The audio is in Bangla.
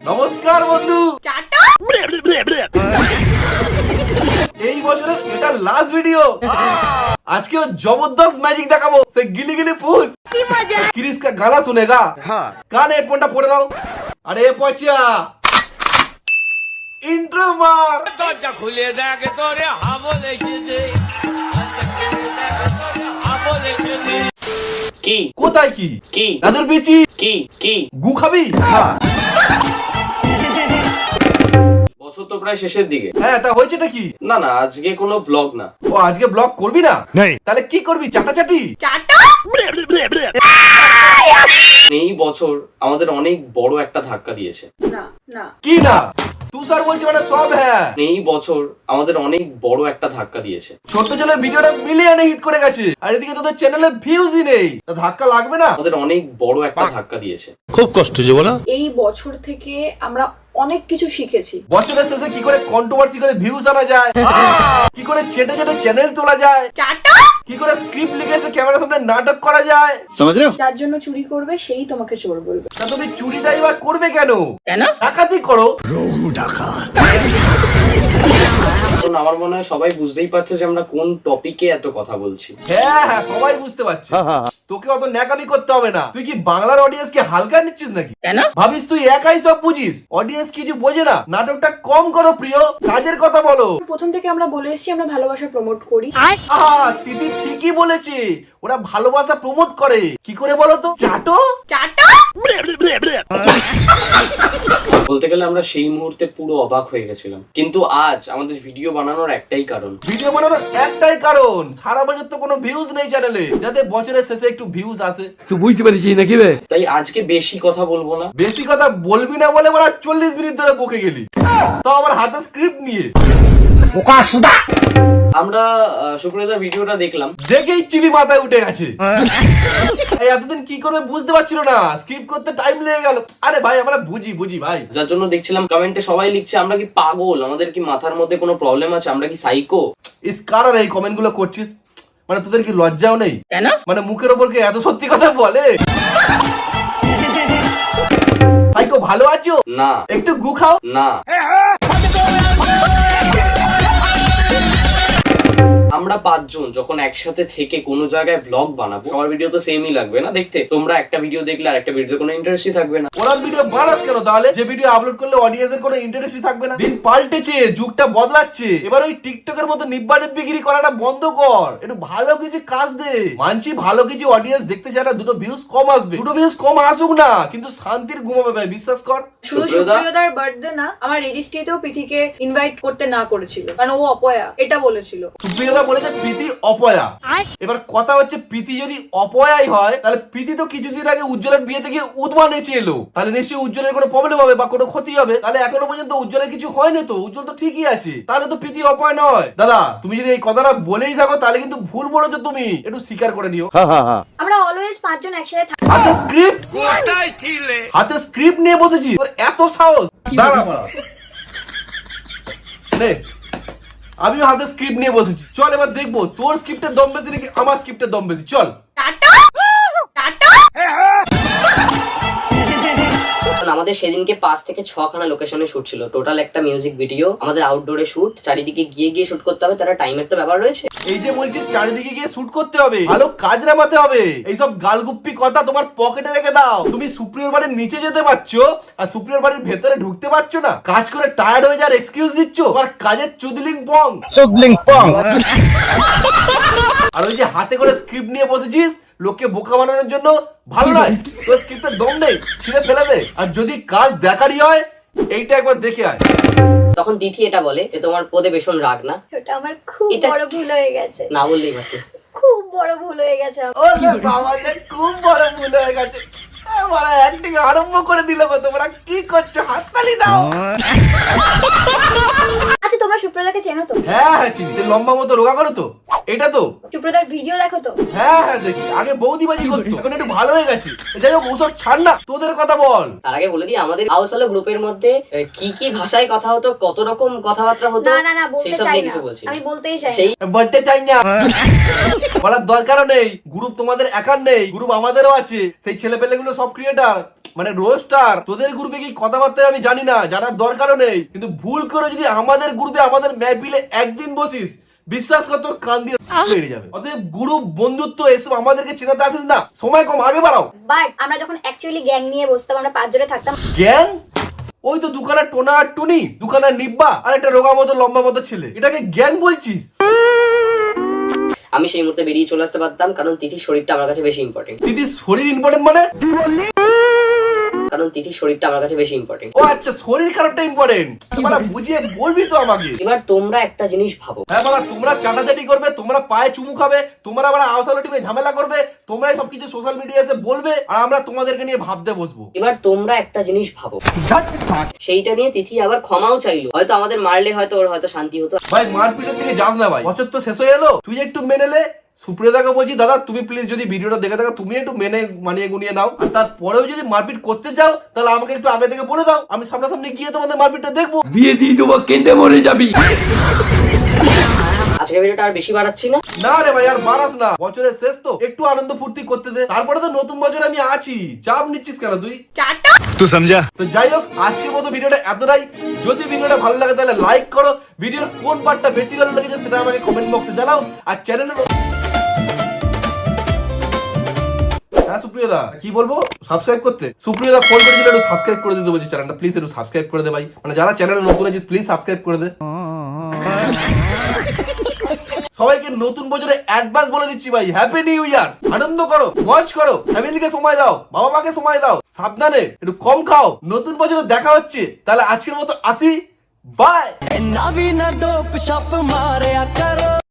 নমস্কার বন্ধু। টাটা। এই বছরের এটা লাস্ট ভিডিও। আজকে জবরদস্ত ম্যাজিক দেখাবো। সে গিলি গিলি পুষ। কি মজা। क्रिस का गाना सुनेगा। हाँ। कान हेडफोनটা পরে নাও। আরে পচিয়া ইন্ট্রো মার। দরজা খুলে দেখ তোরে হাবো লেগেছে কি কোথায় কি কি দাদুর বিচি কি কি গু খাবি? হ্যাঁ বছর তো প্রায় শেষের দিকে। হ্যাঁ তা হয়েছেটা কি? না না, আজকে কোনো ব্লগ না। ও আজকে ব্লগ করবি না? তাহলে কি করবি? চাটাচাটি? টাটা। এই বছর আমাদের অনেক বড় একটা ধাক্কা দিয়েছে। না না কি না তুষার বলছে মানে সব হ্যাঁ। এই বছর আমাদের অনেক বড় একটা ধাক্কা দিয়েছে। ছোট্ট চ্যানেলের ভিডিওটা মিলিয়নে হিট করে গেছে আর এদিকে তোদের চ্যানেলে ভিউজই নেই, তা ধাক্কা লাগবে না? আমাদের অনেক বড় একটা ধাক্কা দিয়েছে। খুব কষ্ট যে বলো। এই বছর থেকে আমরা অনেক কিছু শিখেছি। বছরের শেষে কি করে কন্ট্রোভার্সি করে ভিউজ আনা যায়, কি করে চেটে চেটে চ্যানেল তোলা যায়, টাটা। কি করে স্ক্রিপ্ট লিখে এসে ক্যামেরার সামনে নাটক করা যায়। যার জন্য চুরি করবে সেই তোমাকে চোর বলবে। তা তুমি চুরিটাই বা করবে কেন? ডাকাতি করো। এখন আমার মনে হয় সবাই বুঝতেই পারছে যে আমরা কোন টপিকে এত কথা বলছি। হ্যাঁ হ্যাঁ সবাই বুঝতে পারছে। তোকে অত ন্যাকামি করতে হবে না। তুই কি বাংলার অডিয়েন্স কে হালকা নিচ্ছিস নাকি? ভাবিস তুই একাই সব বুঝিস? অডিয়েন্স কিছু বোঝে না। নাটকটা কম করো প্রিয়, কাজের কথা বলো। প্রথম থেকে আমরা বলে এসেছি আমরা ভালোবাসা প্রমোট করি। দিদি ঠিকই বলেছে, ওরা ভালোবাসা প্রমোট করে। কি করে বলো তো? চাটো টাটা। বলতে গেলে আমরা সেই মুহূর্তে পুরো অবাক হয়ে গেছিলাম, কিন্তু আজ আমাদের ভিডিও বানানোর একটাই কারণ। ভিডিও বানানোর একটাই কারণ, সারা বছর তো কোনো ভিউজ নেই চ্যানেলে, যাতে বছরের শেষে একটু ভিউজ আসে। তুই বুঝতে পারছিস নাকি বে? তাই আজকে বেশি কথা বলবো না। বেশি কথা বলবি না বলে ওরা 40 মিনিট ধরে বকে গেলি, তো আমার হাতে স্ক্রিপ্ট নিয়ে। আমরা সুপ্রিয়দার ভিডিওটা দেখলাম, দেখেই চিলি মাথায় উঠে গেছে। এই এতদিন কি করবে বুঝতে পারছিল না, স্ক্রিপ্ট করতে টাইম লেগে গেল। আরে ভাই আমরা বুঝি ভাই। যার জন্য দেখছিলাম কমেন্টে সবাই লিখছে আমরা কি পাগল, আমাদের কি মাথার মধ্যে কোনো প্রবলেম আছে, আমরা কি সাইকো। ইস কারণ এই কমেন্ট গুলো করছিস, মানে তোদের কি লজ্জাও নেই? মানে মুখের ওপর কি এত সত্যি কথা বলে? সাইকো ভালো আছো? না। একটু গু খাও না। আমরা 5 জন যখন একসাথে থেকে কোনো জায়গায় ব্লগ বানাবো, সবার ভিডিও তো সেমই লাগবে না দেখতে। তোমরা একটা ভিডিও দেখলে আর একটা ভিডিওতে কোনো ইন্টারেস্টই থাকবে না। ওরা ভিডিও বানাস কেন তাহলে, যে ভিডিও আপলোড করলে অডিয়েন্সের কোনো ইন্টারেস্টই থাকবে না? দিন পাল্টেছে, যুগটা বদলাচ্ছে। এবার ওই টিকটকের মতো নিব্বা নিব্বিগিরি করাটা বন্ধ কর, একটু ভালো কিছু কাজ দে। মানছি ভালো কিছু অডিয়েন্স দেখতে চায় না, দুটো ভিউজ কম আসবে, দুটো ভিউজ কম আসুক না, কিন্তু শান্তির ঘুমাবে ভাই, বিশ্বাস কর। শুধু সুপ্রিয়দার বার্থডে না, আমার রেজিস্ট্রিতেও পিথিকে ইনভাইট করতে না করেছিল, কারণ ও অপয়া এটা বলেছিল। সুপ্রিয়দা বলেছে প্রীতি অপয়া। এবার কথা হচ্ছে প্রীতি যদি অপয়াই হয়, তাহলে প্রীতি তো কিছুদিন আগে উজ্জ্বলের বিয়ে থেকে উদ্মা নেচে এলো, তাহলে নিশ্চয়ই উজ্জ্বলের কোনো প্রবলেম হবে বা কোনো ক্ষতি হবে। তাহলে এখনো পর্যন্ত উজ্জ্বলের কিছু হয়নি তো, উজ্জ্বল তো ঠিকই আছে, তাহলে তো প্রীতি অপয়া নয়। দাদা তুমি যদি এই কথাটা বলেই থাকো তাহলে কিন্তু ভুল বলেছো, তুমি একটু স্বীকার করে নিও। আমরা অলওয়েজ 5 জন একসাথে থাকি। হাতে স্ক্রিপ্ট, হাতে স্ক্রিপ্ট নিয়ে বসেছি, তোর এত সাহস? দাঁড়া নে, আমিও হাতে স্ক্রিপ্ট নিয়ে বসেছি। চল এবার দেখবো তোর স্ক্রিপ্টের দম বেশি নাকি আমার স্ক্রিপ্টের দম বেশি। চল। টাটা। টাটা। আমাদের সেদিনকে 5 থেকে 6 খানা লোকেশনে শুট ছিল, টোটাল একটা মিউজিক ভিডিও, আমাদের আউটডোরে শুট, চারিদিকে গিয়ে শুট করতে হবে, তারা টাইমের তো ব্যাপার রয়েছে। এই যে বলছিস চারিদিকে গিয়ে শুট করতে হবে, ভালো কাজ নামাতে হবে, এইসব গালগুপ্পি কথা তোমার পকেটে রেখে দাও। তুমি সুপ্রিয়র বাড়ির নিচে যেতে পারছো আর সুপ্রিয়র বাড়ির ভেতরে ঢুকতে পারছো না, কাজ করে টায়ার্ড হয়ে যাওয়ার এক্সকিউজ দিচ্ছ, আর কাজের চুদলিং পং। আর ওই যে হাতে করে স্ক্রিপ্ট নিয়ে বসেছিস লোককে বোকা বানানোর জন্য, ভালো নয়। তোর স্ক্রিপ্টের দম নেই, ছিঁড়ে ফেলে দে। আর যদি কাজ দেখারই হয় এইটা একবার দেখে আয়। তখন তিথি এটা বলে যে তোমার পদে ভীষণ রাগ না। ওটা আমার খুব এটা- বড় ভুল হয়ে গেছে, না বললেই বাকি। খুব বড় ভুল হয়ে গেছে আমার। ও না বাবা রে, খুব বড় ভুল হয়ে গেছে। আমার অ্যাক্টিং আরম্ভ করে দিল গো, তোমরা কি করছো? হাততালি দাও। আচ্ছা তোমরা সুপ্রদাকে চেনো তো? হ্যাঁ হ্যাঁ চিনি, এই লম্বা মতো রোগা করো তো, এটা তো। সুপ্রদার ভিডিও দেখো তো? হ্যাঁ হ্যাঁ দেখি, আগে বৌদিবাজি করতো, এখন একটু ভালো হয়ে গেছে। যাই হোক ওসব ছাড় না, তোদের কথা বল। তার আগে বলে দিই, আমাদের হাউস হলো গ্রুপের মধ্যে কি কি ভাষায় কথা হতো, কত রকম কথাবার্তা হতো, না না না, বলতে সেসব চাই নিয়ে না, কিছু বলছি না। আমি বলতেই চাই না। সেই বলতে চাই না, বলার দরকারও নেই। গ্রুপ তোমাদের একার নেই, গ্রুপ আমাদেরও আছে। সেই ছেলে পেলে গুলো সব ক্রিয়েটার, মানে রোস্টার। তোদের গ্রুপে কি কথাবার্তা আমি জানি না, জানার দরকারও নেই। কিন্তু ভুল করে যদি আমাদের গ্রুপে আমাদের ম্যাপিলে একদিন বসিস, বিশ্বাস কর তোর কান দিয়ে বেরিয়ে যাবে। অতএব গ্রুপ বন্ধুত্ব এসব আমাদেরকে চেনাতে আসিস না, সময় কম, আগে বাড়াও। বাট আমরা যখন অ্যাকচুয়ালি গ্যাং নিয়ে বসতাম, আমরা 5 জনে থাকতাম। গ্যাং? ওই তো দুখানা টোনা আর টুনি, দুখানা নিব্বা আর একটা রোগা মতো লম্বা মতো ছেলে, এটাকে গ্যাং বলছিস? আমি সেই মুহূর্তে বেরিয়ে চলে আসতে পারতাম, কারণ তিথির শরীরটা আমার কাছে বেশি ইম্পর্টেন্ট। দিদি শরীর ইম্পর্টেন্ট মানে? কারণ তিথির শরীরটা আমার কাছে বেশি ইম্পর্টেন্ট। ও আচ্ছা, শরীর খারাপটা ইম্পর্টেন্ট, মানে বুঝিয়ে বলবি তো আমাকে। এবার তোমরা একটা জিনিস ভাবো, হ্যাঁ বাবা, তোমরা চাটাচাটি করবে, তোমরা পায়ে চুমু খাবে, তোমরা আবার আওসালো টিমে ঝামেলা করবে, তোমরাই সবকিছু সোশ্যাল মিডিয়া এসে বলবে, আর আমরা তোমাদেরকে নিয়ে ভাবতে বসবো। এবার তোমরা একটা জিনিস ভাবো, সেইটা নিয়ে তিথি আবার ক্ষমাও চাইলো। হয়তো আমাদের মারলে হয়তো ওর হয়তো শান্তি হতো। ভাই মারপিটের দিকে যাস না ভাই, বছর তো শেষ হয়ে এলো, তুই একটু মেনে নে। সুপ্রিয়াদাকে বলছি, দাদা তুমি প্লিজ যদি ভিডিওটা দেখে থাকো, তুমি একটু মানিয়ে গুনিয়ে নাও। আর তারপরেও যদি মারপিট করতে চাও, তাহলে আমাকে একটু আগে থেকে বলে দাও, আমি সামনাসামনি গিয়ে তোমাদের মারপিটটা দেখবো। বিয়ে দিয়ে দেবো, কেঁদে মরে যাবি। আজকের ভিডিওটা আর বেশি বাড়াচ্ছি না। না রে ভাই, আর বাড়াস না, বছরের শেষ তো, একটু আনন্দ ফুর্তি করতে দে, তারপরে তো নতুন বছরে আমি আছি। চাপ নিচ্ছিস কেন তুই? তুই সমঝা? তো যাই হোক, আজকের মতো ভিডিওটা এতটাই। যদি ভিডিওটা ভালো লাগে তাহলে লাইক করো, ভিডিওর কোন পার্টটা বেশি ভালো লেগেছে সেটা আমাকে কমেন্ট বক্সে জানাও। আর চ্যানেলে হ্যাঁ সুপ্রিয়দা কি বলবো, সাবস্ক্রাইব করতে। সুপ্রিয়দা ফোন করেছিল একটু সাবস্ক্রাইব করে দিতে বলছি চ্যানেলটা, প্লিজ একটু সাবস্ক্রাইব করে দে ভাই, মানে যারা চ্যানেলে নতুন আছিস প্লিজ সাবস্ক্রাইব করে দে। সবাইকে নতুন বছরে অ্যাডভান্স বলে দিচ্ছি ভাই, হ্যাপি নিউ ইয়ার। আনন্দ করো, মজ করো, ফ্যামিলিকে সময় দাও, বাবা মাকে সময় দাও, সাবধানে একটু কম খাও। নতুন বছরে দেখা হচ্ছে, তাহলে আজকের মতো আসি, বাই।